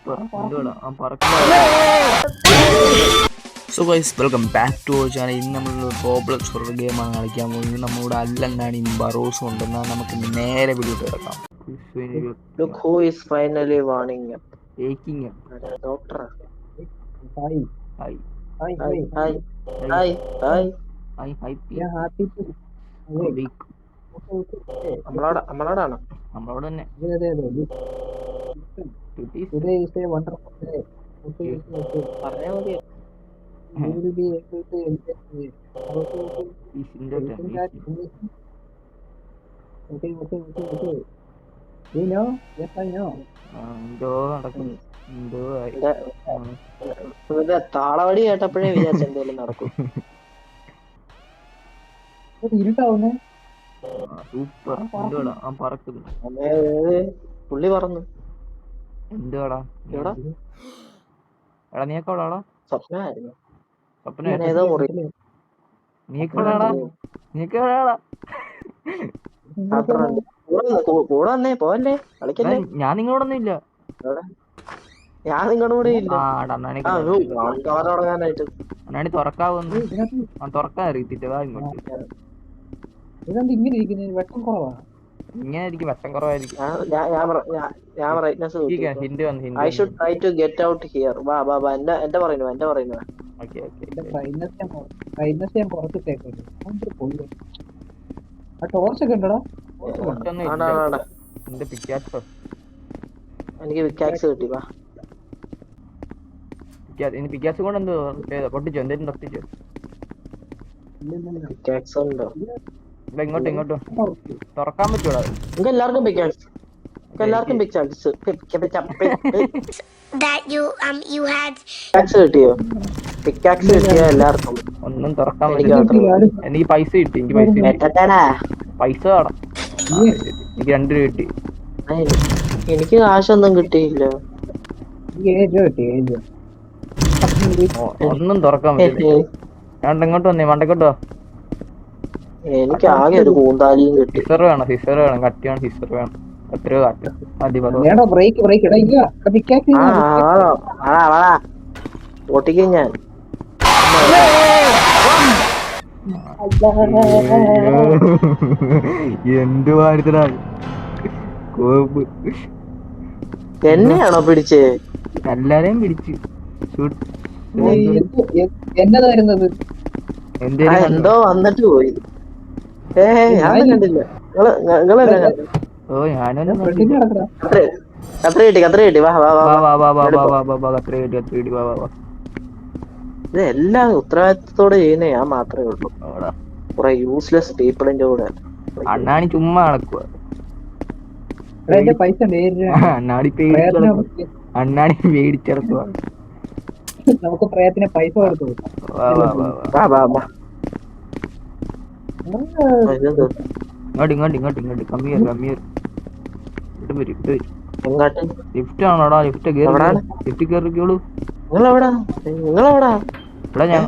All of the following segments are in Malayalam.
സൂപ്പർ. എന്തുവാടാ ആ പറക്കുന്ന. So guys welcome back to our channel. ഇന്ന് നമ്മൾ റോബ്ലോക്സ് ഹൊറർ ഗെയിമാണ് കളിക്കാൻ പോകുന്നത്. നമ്മുടെ അല്ലെന്നാണ് ഈ ബറോസും ഉണ്ടെന്നാൽ നമുക്ക് നേരെ വീഡിയോ കിടക്കാം. Look who is finally warning him. Doctor. Hi. Hi. Hi. Hi. Hi. Hi. Hi. Hi. Hi. Hi. Yeah, happy to. Week. നമ്മളോടാണ്. നമ്മളോട് തന്നെ. Today is a wonderful day. പറഞ്ഞാ മതി. You will be able to enjoy it. Okay. You know? Yes, I know. എന്തോ നടക്കുന്നു. എന്തോ ആയി. ഇവന്റെ താളവടി കേട്ടപ്പോഴേ വിചാരിച്ച എന്തെങ്കിലും നടക്കും. ഇരുട്ടാവുന്നേ. സൂപ്പർ. എന്തുവാടാ ആ പറക്കുന്നു. പുള്ളി പറന്നു. എന്തുവാടാ എടാ നീയൊക്കെ എവിടാടാ? സ്വപ്നമായിരുന്നു. സ്വപ്നം ഏതോ മുറി. നീയൊക്കെ എവിടാടാ? നീയൊക്കെ എവിടാടാ? കൂടെ വന്നേ പോവല്ലേ കളിക്കല്ലേ. ഞാൻ നിങ്ങളോടൊന്നും ഇല്ല. ഞാൻ നിങ്ങളുടെ കൂടെ ഇല്ല. തുടങ്ങാനായിട്ട് അണ്ണാണി തുറക്കാവുന്നു. തുറക്കാൻ അറിയത്തില്ല. ഇങ്ങോട്ട് ഇതെന്ത് ഇങ്ങനെ ഇരിക്കുന്നത്? വെട്ടം കുറവാ. ഇങ്ങനെ ആയിരിക്കും, വെട്ടം കുറവായിരിക്കും. ഹിന്റ് വന്നു. I should try to get out here. വാ എന്റെ പറയുന്നു. ബ്രൈറ്റ്നസ് ഞാൻ കുറച്ചിട്ടേക്കും. ആ ടോർച്ചൊക്കെ ഉണ്ടോടാ? എനിക്ക് പിക്കാക്സ് കിട്ടി. വാ പിക്കാസ് കൊണ്ട് എന്തോ പൊട്ടിച്ചോ? എന്തേലും പൊട്ടിച്ചോ? പിക്കാക്സ് ഉണ്ടോ? ഇങ്ങോട്ടോ തുറക്കാൻ പറ്റൂടാ? നിങ്ങൾക്ക് എല്ലാവർക്കും പിക്കാക്സ് കിട്ടിയോ? പിക്കാക്സ് കിട്ടിയോ എല്ലാവർക്കും? ഒന്നും തുറക്കാൻ പറ്റില്ല. എനിക്ക് പൈസ കിട്ടി. പൈസ വേണം. എനിക്ക് 2 രൂപ കിട്ടി. എനിക്ക് കാശൊന്നും കിട്ടിയില്ല. ഒന്നും തുറക്കാൻ പറ്റില്ല. ഞാൻ ഇങ്ങോട്ട് വന്നേ. മണ്ടക്കോട്ടോ. എനിക്ക് ആകെ ഒരു കൂന്താലിയും കിട്ടി. സിസർ വേണം. കട്ടി വേണം. സിസർ വേണം. എത്രയോ കാട്ടി മതി. പൊട്ടിക്കും ഞാൻ. എന്ത് വാരിത്തരാ കോപ്പ്. എന്നെയാണോ പിടിച്ചേ? എല്ലാരെയും പിടിച്ച് എന്നതായിരുന്നത്? എന്തോ വന്നിട്ട് പോയി. ഞാൻ കണ്ടില്ല. ഓ ഞാനൊന്നും കത്ര കിട്ടി. വാ ഇതെല്ലാം ഉത്തരവാദിത്തത്തോടെ ചെയ്യുന്ന ഞാൻ മാത്രമേ ഉള്ളൂ. കുറെ യൂസ്ലെസ് പീപ്പിളിന്റെ കൂടെ. അണ്ണാണി ചുമ്മാ നടക്കുക. അണ്ണാണി മേടിച്ചിറക്കുക. നമുക്ക് പ്രയത്നം പൈസ കൊടുത്തു. ഇങ്ങോട്ട് കമ്മിയർ ലിഫ്റ്റ് ആണോടാ? ലിഫ്റ്റ് കേറിക്കോളൂ. നിങ്ങളെവിടാ? ഇവിടെ ഞാൻ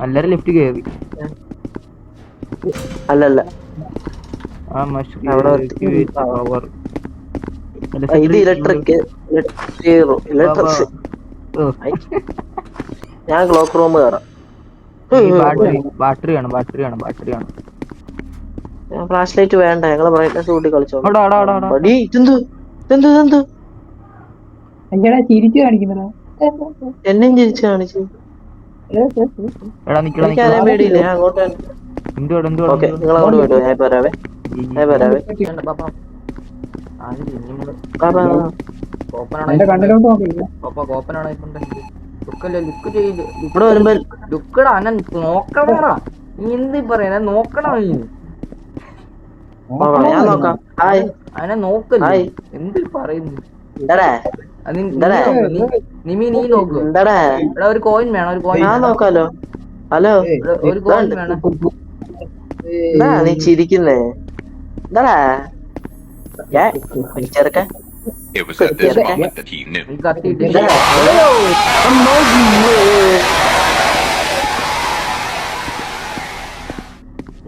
എല്ലാരും ലിഫ്റ്റ് കയറി. അല്ലല്ല ഇത് ഇലക്ട്രിക്. ഞാൻ ക്ലോക്ക് റൂം കയറാം. ബാറ്ററി വേണം. ഫ്ലാഷ് ലൈറ്റ് വേണ്ട. ഞങ്ങള് ബ്രൈറ്റ്നസ് കൂട്ടി കളിച്ചോ. ചിരിച്ചു കാണിക്കുന്നതാ. എന്നെയും ചിരിച്ചു കാണിച്ചു. എനിക്കറിയാൻ പേടിയില്ല. ഞാൻ അങ്ങോട്ട് നിങ്ങളങ്ങോട്ട് പോയിട്ടോ. ഞാൻ വരാവേ. ഇവിടെ വരുമ്പോ എന്ത് പറയാ നോക്കണം. ഞാൻ നോക്കാം. അതിനെ നോക്കല്ലേ? എന്ത് പറയുന്നു? നിമി നീ നോക്ക്. ഒരു കോയിൻ വേണം. ഞാൻ നോക്കാലോ. ഹലോ, ഒരു കോയിൻ വേണം. നീ ചിരിക്കുന്നേ എന്താടാ? ചെറുക്കാൻ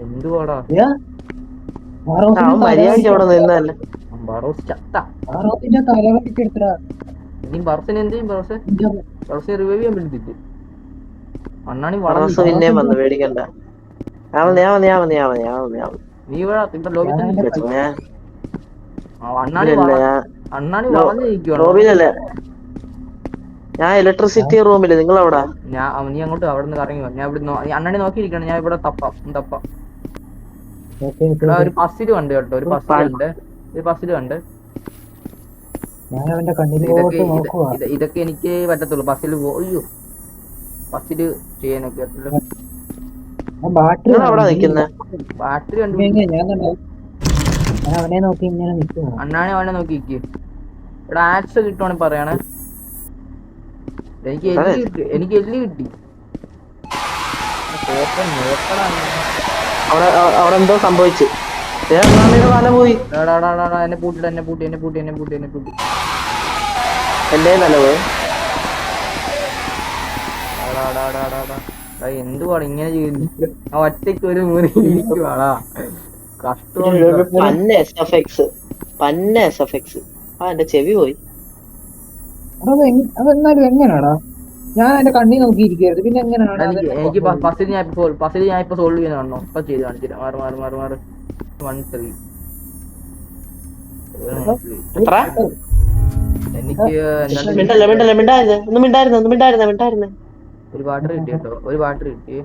എന്തുവാടാ? മര്യാദയ്ക്ക് അവിടെ നിന്നല്ലേ. തലവടിക്കെടുത്തടാ. നീ ബർസിന് എന്ത് ചെയ്യും ബർസിനെ റിവൈവ് ചെയ്യാൻ പറ്റിട്ട് അണ്ണാണി ഫറോസ് വളഞ്ഞു പിന്നെയും വന്ന് പേടിക്കണ്ട. നീ ഇവിടെ ലോകത്തിൽ ഞാൻ അണ്ണാണി അണ്ണാണി വളഞ്ഞു നിൽക്കുവാണോ റോബിനല്ലേ? ഞാൻ ഇലക്ട്രിസിറ്റി റൂമില്, നിങ്ങൾ എവിടാ? നീ അങ്ങോട്ട് അവിടെ നിന്ന് കറങ്ങി ഞാൻ ഇവിടെ അണ്ണാണി നോക്കിയിരിക്കണം. ഞാൻ ഇവിടെ തപ്പാം. ഒരു പസില് കണ്ട് കേട്ടോ, ഒരു പസില് കണ്ട് ഞാൻ അവന്റെ കണ്ണിലോട്ട് നോക്കുക. ഇതൊക്കെ എനിക്ക് പറ്റത്തുള്ളൂ. പസില് അയ്യോ പസില് ചെയ്യാനൊക്കെ ബാറ്ററി നിങ്ങൾ എവിടാ നിക്കുന്നെ? ബാറ്ററി കണ്ടു. ഞാൻ അവനെ നോക്കി ഇങ്ങനെ നിൽക്കുക. അണ്ണാണി അവനെ നോക്കി നിൽക്ക്. ഇവിടെ ആക്സ് കിട്ടുവാണെങ്കിൽ പറയണേ. എനിക്ക് എല്ലി കിട്ടി. അവിടെ എന്തോ സംഭവിച്ചു. വല പോയി. എന്നെ പൂട്ടി. എന്റെ നില പോയി. എന്തുവാണ് ഇങ്ങനെ ചെയ്യുന്നു? ഒറ്റയ്ക്ക് ഒരു മുറി ഇരിക്കുവാടാ. കഷ്ടം. പന്ന SFX. എന്റെ ചെവി പോയി. അതെന്നാലും എങ്ങനെയാടാ? ഞാൻ എന്റെ കണ്ണി നോക്കിയിരിക്കരുത്, പിന്നെ എങ്ങനെയാണ്? എനിക്ക് ഫസ്റ്റ് ഞാൻ ഇപ്പൊ സോൾവ് ചെയ്യുന്ന കാണണോ? ഇപ്പൊ ചെയ്ത് കാണിച്ചില്ല. മാറ് 1-3 എനിക്ക് ഒരു ബാറ്ററി കിട്ടി കേട്ടോ. ഒരു ബാറ്ററി കിട്ടി.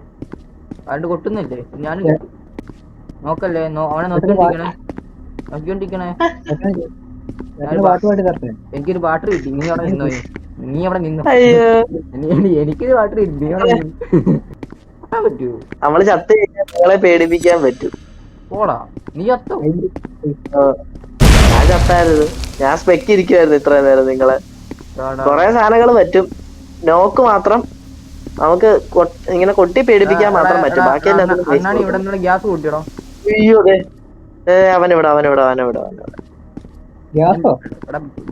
ആണ്ട് കൊട്ടുന്നില്ലേ? ഞാനും കിട്ടി. നോക്കല്ലേ, അവനെ നോക്കിക്കൊണ്ടിരിക്കണേ. എനിക്കൊരു ബാറ്ററി കിട്ടി. നീ അവിടെ നിന്നോ. എനിക്കൊരു ബാറ്ററി കിട്ടി. നീ അവിടെ പറ്റൂ. നമ്മള് ചത്ത് നിങ്ങളെ പേടിപ്പിക്കാൻ പറ്റും. പോടാ നീ ചത്തോ? ഞാൻ ചത്തായിരുന്നു. ഞാൻ സ്പെക്ക് ഇരിക്കുവായിരുന്നു ഇത്രയും നേരം. നിങ്ങളെ കൊറേ സാധനങ്ങൾ പറ്റും. നോക്ക് മാത്രം നമുക്ക് ഇങ്ങനെ കൊട്ടി പേടിപ്പിക്കാൻ മാത്രം പറ്റും. ബാക്കിയെല്ലാം ഗ്യാസ് കൂട്ടിയോ? അയ്യോ അതെ. അവനിവിടെ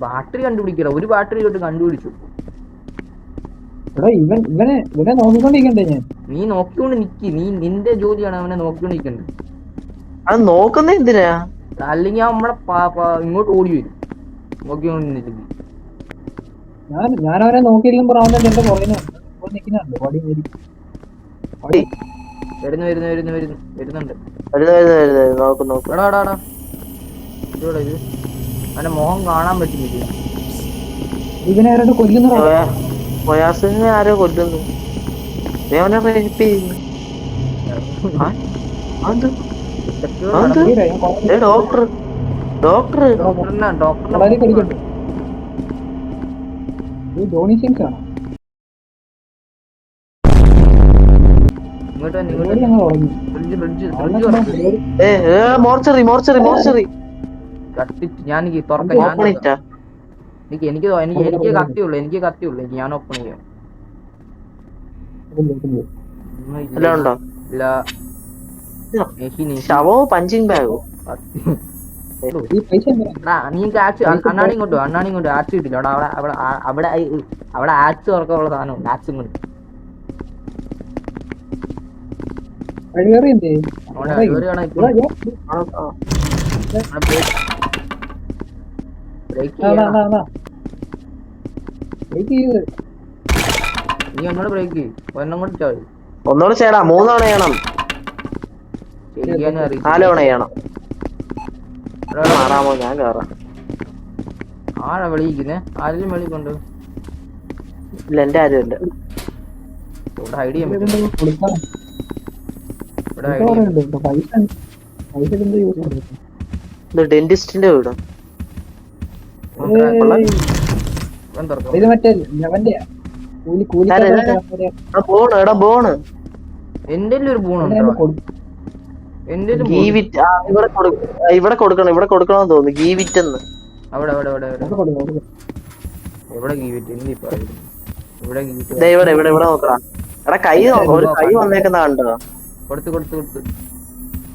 ബാറ്ററി കണ്ടുപിടിക്കണോ? ഒരു ബാറ്ററി തൊട്ട് കണ്ടുപിടിച്ചു. ഇവനെ നോക്കിക്കൊണ്ടിരിക്കണ്ടേ ഞാൻ? നീ നോക്കിക്കൊണ്ട് നിക്ക്. നിന്റെ ജോലിയാണ് അവനെ നോക്കിക്കൊണ്ടിരിക്കണ്ടേ. അത് നോക്കുന്ന എന്തിനാ? അല്ലെങ്കിൽ നമ്മളെ ഇങ്ങോട്ട് ഓടി വരും നോക്കിക്കൊണ്ടിരിക്കും. ഞാൻ അവനെ നോക്കിയില്ലെന്ന് പറഞ്ഞ എന്റെ പുറകെ നിൽക്കുന്നുണ്ട്. വരുന്നുണ്ട്. നോക്ക്. എടാ ഇത് അവന്റെ മോഹം കാണാൻ പറ്റുന്നില്ല. ഇവനെ ആരോട് കൊല്ലുന്നു? പ്രയാസിനെ ആരോ കൊല്ലുന്നു. ഡോക്ടർ ജോണി സിംഗ്സ് ആണോ? മോർച്ചറി ഞാൻ തുറക്കാം. എനിക്ക് കത്തിയുള്ളൂ. ഞാൻ ഓപ്പൺ ചെയ്യാം. ഉണ്ടോ? ഇല്ല. ശവോ പഞ്ചിങ് ബാഗോ? അണ്ണാണി ഇങ്ങോട്ട് ആക്സ് കിട്ടില്ല. അവിടെ ആക്സ് തുറക്കാനുള്ള സാധനം. ആക്സും കൊണ്ട് നീ ഒന്നോട് ബ്രേക്ക് ഒന്നും കൂടി ചാടി. ഒന്നോട് ചേടാ. 3 തവണ ചെയ്യണം. 4 തവണ ചെയ്യണം. മാറാമോ? ഞാൻ കേറാം. ആരാ വിളിക്കുന്നേ? ആരെങ്കിലും വിളിക്കൊണ്ട്? ഇല്ല, എന്റെ ആരും ഇല്ല. ഇവിടെ ഹൈഡ് ചെയ്യാൻ പറ്റും. ഡെന്റിസ്റ്റിന്റെ വീട്. ഇത് മറ്റേ ബോണ്. എന്റെ ഒരു ബോണുണ്ടോ? ഇവിടെ കൊടുക്കണമെന്ന് തോന്നുന്നു. ഗീവിറ്റ് അവിടെ എവിടെ ഗീവിറ്റ്? ഇവിടെ നോക്കടാ. എടാ കൈ വന്നേക്കുന്ന കണ്ടോ?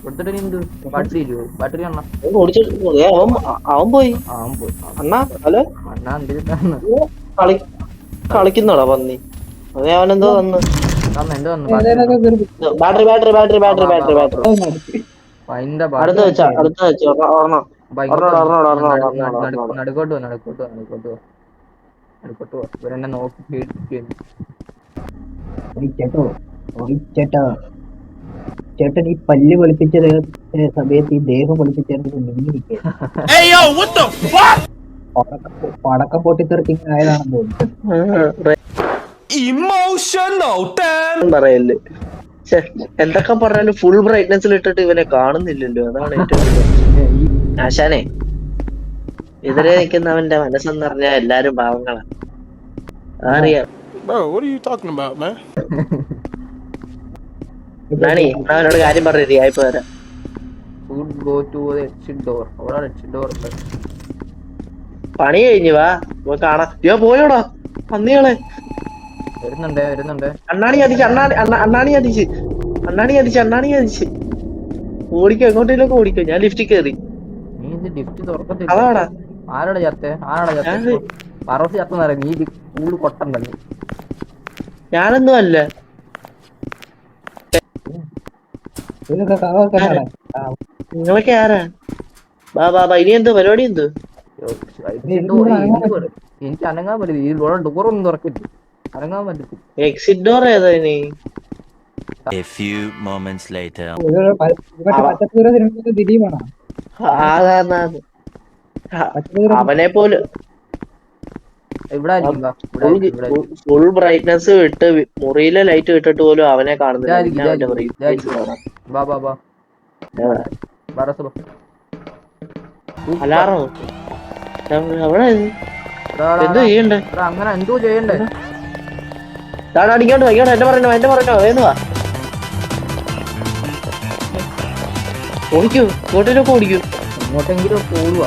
കൊടുത്തിട്ട് എന്ത് ബാറ്ററി കാണണം. അവൻ പോയി. അണ്ണാ ഹലോ. അണ്ണാ എന്ത് കളിക്കുന്നോടാ പന്നി? അതെ, അവനെന്തോ തന്നു. ബാറ്ററി അടുത്ത വെച്ചാ. നടുക്കോട്ട് എടുക്കട്ടോ ഇവരെന്നെ നോക്കി പേടിപ്പിക്കുന്നു. ചേട്ടോ ചേട്ടാ ചേട്ടൻ ഈ പല്ല് വെളുപ്പിച്ചത് സമയത്ത് ഈ ദേഹം വെളുപ്പിച്ചത് നീങ്ങിയിരിക്കുക പടക്കം പൊട്ടിത്തെറിച്ച് ഇങ്ങനെ ആയതാണെന്ന് തോന്നുന്നു. പറയല്ലേ എന്തൊക്കെ പറഞ്ഞാലും ഫുൾ ബ്രൈറ്റ്നെസ്സിൽ ഇട്ടിട്ട് ഇവനെ കാണുന്നില്ലല്ലോ, അതാണ് ഏറ്റവും ആശാനെ. എതിരെ നിൽക്കുന്നവന്റെ മനസ്സെന്ന് പറഞ്ഞാൽ എല്ലാരും പാവങ്ങളാണ്, അതറിയാം. നാണി അവനോട് കാര്യം പറഞ്ഞേ, ആയിപ്പോ വരാം. Should go to the exit door. അവിടെ exit door ഉണ്ട്. പണി കഴിഞ്ഞു വാ, പോയി കാണാം. പോയോടാ പന്നികളെ. വരുന്നുണ്ട്. അണ്ണാണി അടിച്ച് ഓടിക്കോ, എങ്ങോട്ടേലൊക്കെ ഓടിക്കോ. ഞാൻ ലിഫ്റ്റിൽ കയറി. നീ ഇത് ലിഫ്റ്റ് തുറക്കത്തില്ല. അതാടാ ആരോടെ ചത്തേ പറോസ് ചത്തെന്നറിയാം. നീ ഇത് കൂടുതൽ കൊട്ടണ്ടല്ലോ. ഞാനൊന്നും അല്ല. ഇതൊക്കെ കഥ നിങ്ങളൊക്കെ ആരാ? ബാ ഇനി എന്തോ പരിപാടി? എന്തോ എനിക്ക് അനങ്ങാൻ പറ്റില്ല. ഈ ഡോറൊന്നും തുറക്കരുത്, അനങ്ങാൻ പറ്റത്തില്ല. എക്സിറ്റ് ഡോർ ഏതാ ഇനി? A few moments later. പച്ചപ്പൂര സിനിമ ദിലീപാണോ? അവനെ പോലും ഇവിടെ ഫുൾ ബ്രൈറ്റ്നസ് വിട്ട് മുറിയിലെ ലൈറ്റ് വിട്ടിട്ട് പോലും അവനെ കാണുന്നില്ല. അലാറോ എവിടെ എന്തോ ചെയ്യണ്ടേ? അങ്ങനെ എന്തോ ചെയ്യണ്ടേ? അടിക്കോട്ടോ എന്റെ പറഞ്ഞോ ഏന്നുവാ ഓടിക്കൂ, ഇങ്ങോട്ടേലൊക്കെ ഓടിക്കൂ. എങ്ങോട്ടെങ്കിലും പോവുക.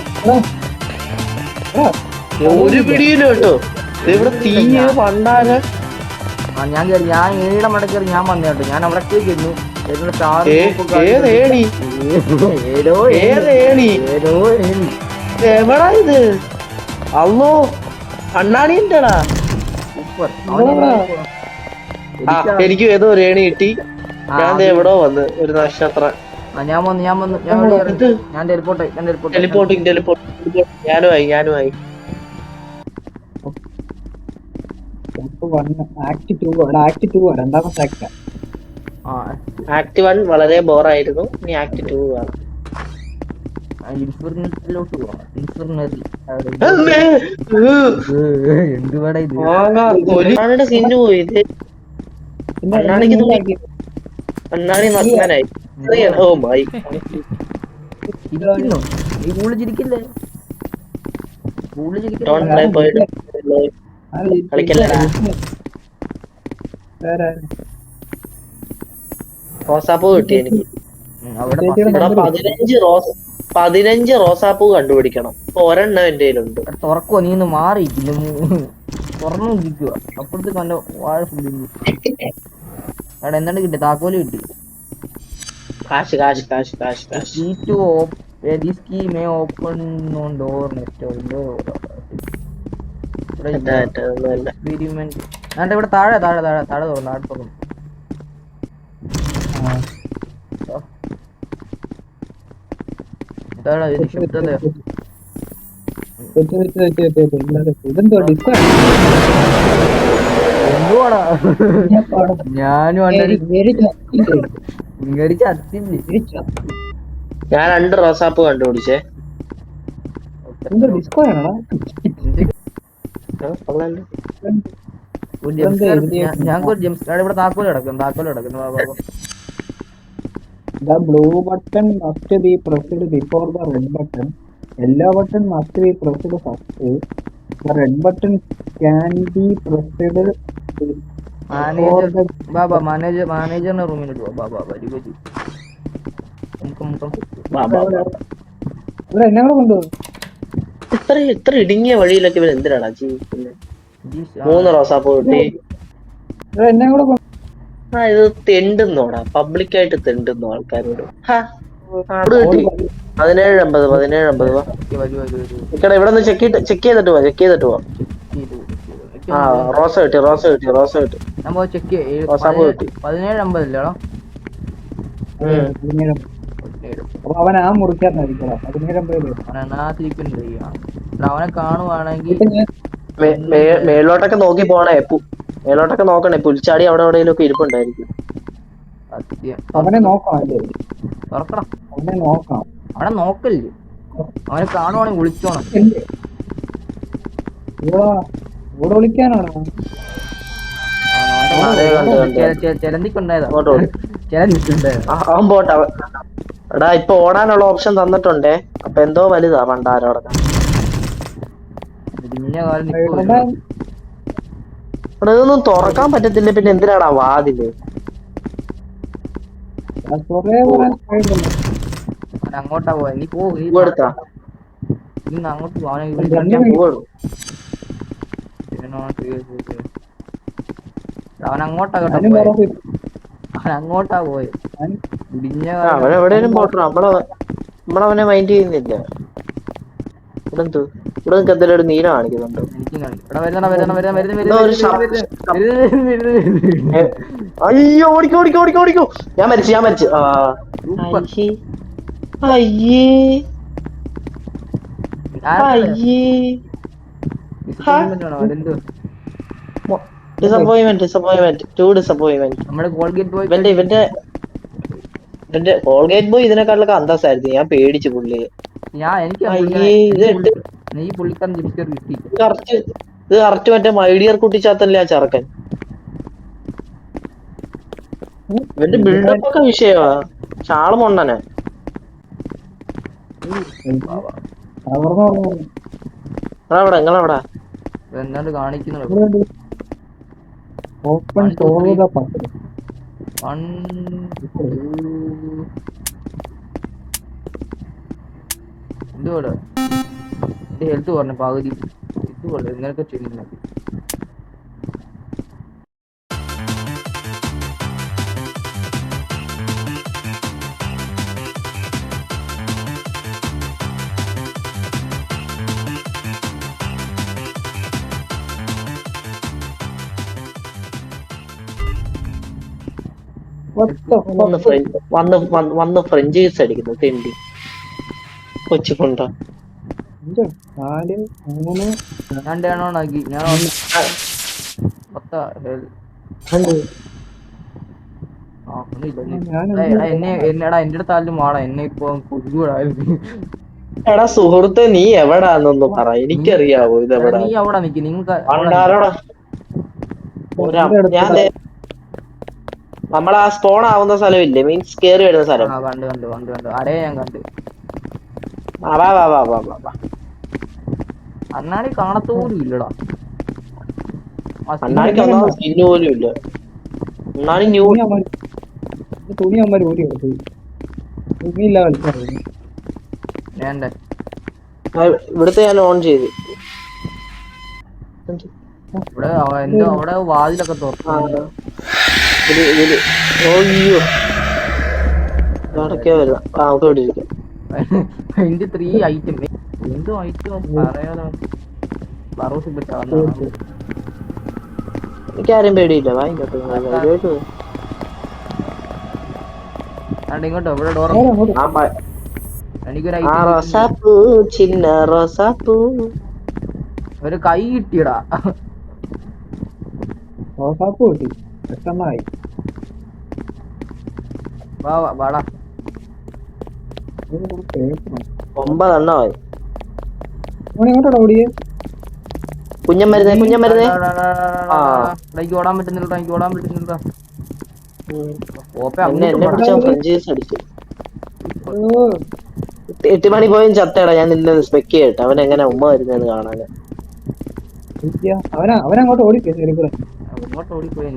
ഒരു പിടിയില്ല കേട്ടോ, ഇവിടെ തീയ പണ്ടാര. ഞാൻ ഏഴിയുടെ മടക്കേറി ഞാൻ വന്നു കേട്ടോ. ഞാൻ അവിടെ ചെന്നു. എവിടാ ഇത്? അല്ലോ അണ്ണാണിന്റെടാ. സൂപ്പർ. എനിക്ക് ഏതോ ഒരു ഏണി കിട്ടി. ഞാൻ എവിടോ വന്ന് ഒരു നക്ഷത്രം. ഞാൻ ടെലിപ്പോർട്ടിങ് ഞാനുമായി ആക്ട് 1 വളരെ ബോറായിരുന്നു. ഇനി ആക്ട് 2 ആണ്. എന്തുവാടാ ഇത്? സിന്നു പോയി. അണ്ണാണി നഗ്നനായി. ഓ മൈ ഈ പൂള് ചിരിക്കില്ലേ? കളിക്കല്ലടാ. റോസാപ്പൂ കിട്ടി എനിക്ക്. 15 റോസാപ്പൂ കണ്ടുപിടിക്കണം. ഇപ്പൊ ഒരെണ്ണം എന്റെ കയ്യിലുണ്ട്. തുറക്കോ? നീ ഒന്ന് മാറി തുറന്നു ഇരിക്കുക. അപ്പുറത്ത് കണ്ട വാഴ ഫുള്ളി. അവിടെ എന്താണ് കിട്ടി? താക്കോല് കിട്ടി. കാശ്. This key may open on door next window. Experiment. ഇവിടെ താഴെ തുറന്നു. ആട് തുറന്നു. ഇതാടാ നിശബ്ദത. എന്തുവാടാ? ഞാനും ഞാൻ 2 റോസാപ്പൂ കണ്ടുപിടിച്ചേ. ഇവിടെ താക്കോല് കിടക്കുന്നു. The blue button must be pressed before the red button. Yellow button must be pressed first. The red button can be pressed before the... മാനേജറിന്റെ റൂമിൽ വരി. എന്നെ കൂടെ കൊണ്ടുപോകും. ഇത്ര ഇടുങ്ങിയ വഴിയിലൊക്കെ ഇവൻ എന്തിനാടാ ജീവിക്കുന്നത്? 3 റോസാപ്പൂ കിട്ടി. എന്നെ കൂടെ ഇത് തെണ്ടുന്നോടാ, പബ്ലിക്കായിട്ട് തെണ്ടുന്നു ആൾക്കാരോട്. 1750 ഇവിടെ നിന്ന് ചെക്ക് ചെയ്തിട്ട് പോവാ. ആ റോസ കിട്ടി. റോസാപ്പൂ കിട്ടി. 1750 അവൻ ആ മുറിക്കാരനായിരിക്കണം. അവനെ കാണുവാണെങ്കിൽ മേളിലോട്ടൊക്കെ നോക്കി പോണേ. മേലോട്ടൊക്കെ നോക്കണേ. പുൽച്ചാടി അവിടെ എവിടെയെങ്കിലും ഒക്കെ ഇരിപ്പുണ്ടായിരിക്കും. സത്യം. അവനെ നോക്കാം അല്ലേ? തുറക്കടാ. അവനെ നോക്കാം. അവനെ നോക്കല്ലേ, അവനെ കാണുവാണെങ്കിൽ വിളിച്ചോണം. എന്ത്? ഇവിടെ വിളിക്കാനാണോ? ചിലന്തിക്കുണ്ടായതാ, അങ്ങോട്ട് ഓടി. ചിലന്തിക്കുണ്ടായതാ. അവൻ പോട്ടെ. എടാ ഇപ്പൊ ഓടാനുള്ള ഓപ്ഷൻ തന്നിട്ടുണ്ടേ. അപ്പൊ എന്തോ വലുതാ പണ്ടാരോടെ. ഇടിഞ്ഞ കാലം നിൽക്കുവോ? ഇവിടെ അവിടെ ഇതൊന്നും തുറക്കാൻ പറ്റത്തില്ല. പിന്നെ എന്തിനാടാ വാതില്? കുറേ പറയാൻ കഴിയുന്നില്ല. അവൻ അങ്ങോട്ടാ പോയ. നീ പോ, നീ എടുത്താ ഇന്ന് അങ്ങോട്ട് പോ. അവനെ പോവുള്ളൂ. അവൻ അങ്ങോട്ടാ കേട്ടോ ഞാനും പോയെ. പറഞ്ഞു. അവൻ അങ്ങോട്ടാ പോയെ. ഇടിഞ്ഞ അവൻ എവിടെയും പോട്ടെ. നമ്മളവനെ മൈൻഡ് ചെയ്യുന്നില്ല. ഇവിടെ എന്ത്? ഇവിടെ നിനക്ക് എന്തെങ്കിലും ഒരു നീല കാണിക്കുന്നുണ്ടോ? അയ്യോ ഓടിക്കോ ഓടിക്കോ ഓടിക്കോ ഓടിക്കോ. ഞാൻ മരിച്ചു. ആ അയ്യേ അയ്യേ. ഡിസപ്പോയിന്റ്മെന്റ്. നമ്മുടെ കോൾഗേറ്റ് പോയി. ഇവന്റെ കോൾഗേറ്റ് ബോയ് ഇതിനെക്കാളൊക്കെ അന്തസ്സായിരുന്നു. ഞാൻ പേടിച്ചു പുള്ളിയെ. നീ പുള്ളിക്കാരൻ തിരിച്ചൊരു കിട്ടി. ഇത് കറക്റ്റ് മറ്റേ മൈഡിയർ കുട്ടിച്ചാത്തല്ലേ ആ ചെറുക്കൻ. ഇവന്റെ ബിൽഡപ്പ് ഒക്കെ വിഷയമാ. ഷാള് മൊണ്ണനെ. നിങ്ങളെവിടാ? എന്നാണ്ട് കാണിക്കുന്നു. ഓപ്പൺ തോന്നുക പത്ത്. എന്തുപോലെ എന്റെ ഹെൽത്ത് പറഞ്ഞു പകുതി. ഇതുപോലെ ഇങ്ങനെയൊക്കെ ചെയ്യുന്നു. വന്ന് ഫ്രഞ്ച് ജ്യൂസ് അടിക്കുന്നു തെണ്ടി കൊച്ചു കൊണ്ട. ഞാൻ ഡേണോണാക്കി. ഞാൻ എന്നെടാ എന്റെ അടുത്ത് ആരും വാടാ. എന്നെ ഇപ്പൊ കൊല്ലുകൂടായിരുന്നു. എടാ സുഹൃത്തെ നീ എവിടാന്നൊന്ന് പറ. എനിക്കറിയാവോ ഇതെവിടാ? നീ അവിടെ നിക്ക്. നിങ്ങൾക്ക് ഞാൻ നമ്മളാ സ്പോൺ ആവുന്ന സ്ഥലമില്ലേ, മീൻസ് കേറി വരുന്ന സ്ഥലം. കണ്ടു ആരേ ഞാൻ കണ്ടു. അണ്ണാടി കാണത്തോലും ഇല്ലടാ. അണ്ണാടിക്ക് സ്കിന്ന് പോലും ഇല്ല. തുണി അമ്മ ഓടി എടുത്തു. തുണിയില്ല കളിച്ചാൽ ഇവിടുത്തെ ഞാൻ ഓൺ ചെയ്ത്. ഇവിടെ എന്തോ അവിടെ വാതിലൊക്കെ തുറന്നു. അയ്യോ നടക്കേ വരാം. നമുക്ക് ഇവിടെ ഇരിക്കാം. അതിന്റെ 3 ഐറ്റം എന്തോ ഐറ്റം പറയാതെ എനിക്കാരും പേടിയില്ല. ഇങ്ങോട്ടോ ഇവിടെ ഡോർ. എനിക്കൊരു റോസാപ്പൂ ചിന്ന റോസാപ്പൂ. ഒരു കൈ കിട്ടിയടാ. റോസാപ്പൂ കിട്ടി. പെട്ടെന്നായി. വാടാ. 9 എണ്ണമായി. എങ്ങോട്ടാ ഓടിയേ? കുഞ്ഞൻ മരുന്നേ. എനിക്ക് ഓടാൻ പറ്റുന്നില്ല. എന്നെ പിടിച്ച ഫ്രഞ്ച് ജ്യൂസ് അടിച്ചു. 8 മണി പോയും ചത്തേടാ. ഞാൻ നിന്നെ സ്പെക്ക് ചെയ്യട്ടെ അവൻ എങ്ങനെ ഉമ്മ വരുന്നതെന്ന് കാണാന്. അവനങ്ങോട്ട് ഓടിപ്പോയി. അങ്ങോട്ട് ഓടിപ്പോയി.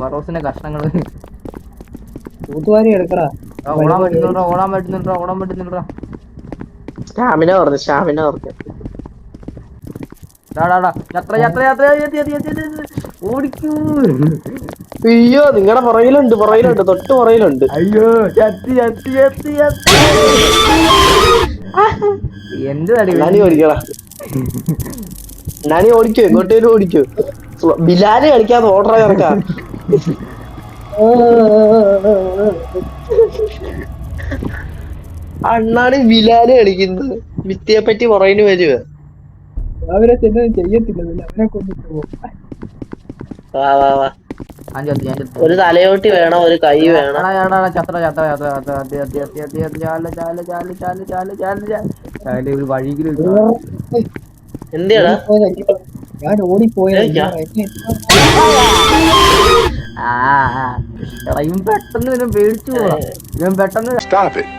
ബറോസിന്റെ കഷ്ണങ്ങള് തൂത്തുവാരി എടുക്കടാ. ഓടാൻ പറ്റുന്നുണ്ടോ? സ്റ്റാമിന പറഞ്ഞു. ഓടിക്കൂ. അയ്യോ നിങ്ങളുടെ പുറകിലുണ്ട്. തൊട്ട് പുറകിലുണ്ട്. അയ്യോ എന്ത് നാനി ഓടിക്കടാ. നാനി ഓടിക്കോ. എങ്ങോട്ടേലും ഓടിക്കോ. ബിലാല് കളിക്കാതെ ഓർഡർ ചേർക്കാം. അണ്ണാണ് ബിലാല് കളിക്കുന്നത്. വിത്തിയെ പറ്റി പുറകിന് വരുവ. അവരെ ചെന്നത് ചെയ്യത്തില്ല, പിന്നെ അവനെ കൊണ്ടിട്ട് പോകും. വാ വാ വാ. ഞാൻ ചത്തി, ഞാൻ ചത്തി. ഒരു തലയോട്ടി വേണം, ഒരു കൈ വേണം. ഒരു വഴിയിലും എന്തിയാടാ? ഞാൻ ഓടിപ്പോയത്. ഇവൻ പെട്ടെന്ന് ഇവനെ പേടിച്ചു പോവാ. ഇവൻ പെട്ടെന്ന് Stop it.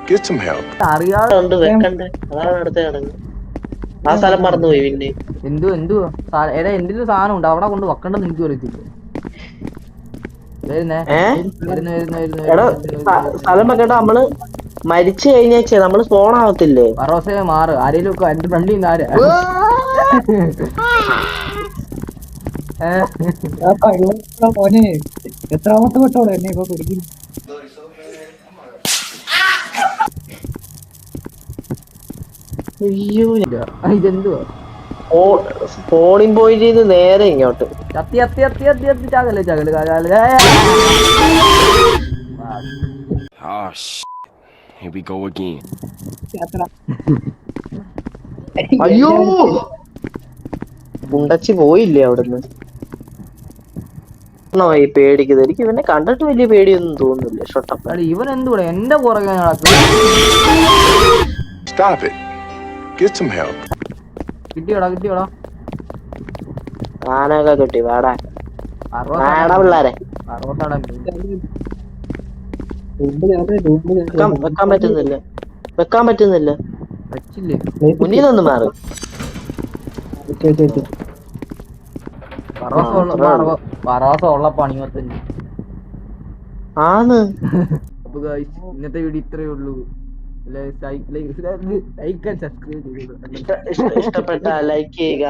Get some help. അറിയാതെ ഉണ്ട് വെക്കണ്ടേ, അതാണ് അടുത്ത കിടങ്ങ്. ആ സ്ഥലം മറന്നുപോയി പിന്നെ. എന്തുവാ എടാ എന്തിനും സാധനം ഉണ്ട് അവിടെ കൊണ്ട് വെക്കണ്ടെന്ന് എനിക്ക് അറിയത്തില്ല. വരുന്നേ എടാ സ്ഥലം വെക്കട്ടെ. നമ്മള് മരിച്ചു കഴിഞ്ഞാ നമ്മള് സ്പോൺ ആവത്തില്ലേ? പറോസേ മാറ്. ആരെങ്കിലും ഒക്കെ എന്റെ ഫ്രണ്ടിൽ നിന്ന് ആര് മോനെ എത്രാമത്തെ വട്ടോടെ എന്നെ ഇപ്പൊ പിടിക്കുന്നു. അയ്യോ, ഇതെന്തുവാ സ്പോണിംഗ് പോയിന്റ് ചെയ്ത് നേരെ ഇങ്ങോട്ട്. ചത്തി അത്തി അത്തി അത്തി അത്തി ചാകല് ചാകല് Oh shit. Here we go again. അയ്യോ, ഉണ്ടച്ചി പോയില്ലേ അവിടുന്ന്? ഈ പേടിക്കുന്നത് എനിക്ക് ഇവനെ കണ്ടിട്ട് വലിയ പേടിയൊന്നും തോന്നുന്നില്ല. ഷൊട്ടപ്പ ഇവൻ എന്തുകൂടെ എന്റെ പുറകെ Stop it. Get some help. കിട്ടിയോടാ കിട്ടിയോടാ. ആനൊക്കെ കിട്ടി. വേടാ പിള്ളാരെ വെക്കാൻ പറ്റുന്നില്ല, വെക്കാൻ പറ്റുന്നില്ല. വെച്ചില്ലേ മുന്നിൽ നിന്ന് മാറും. പറോസ ഉള്ള പണിമത്തന്നെ ആന്ന്. അപ്പൊ ഇന്നത്തെ വീഡിയോ ഇത്രയേ ഉള്ളൂ. ലൈക്ക് ആൻഡ് സബ്സ്ക്രൈബ് ചെയ്യുക. ഇഷ്ടപ്പെട്ട ലൈക്ക് ചെയ്യുക,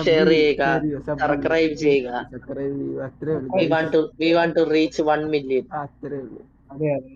ഷെയർ ചെയ്യുക, സബ്സ്ക്രൈബ് ചെയ്യുക. സബ്സ്ക്രൈബ് ചെയ്യുക. അത്രേ ഉള്ളൂ. We want to reach 1 million. അത്രേ ഉള്ളൂ. അതെ അതെ.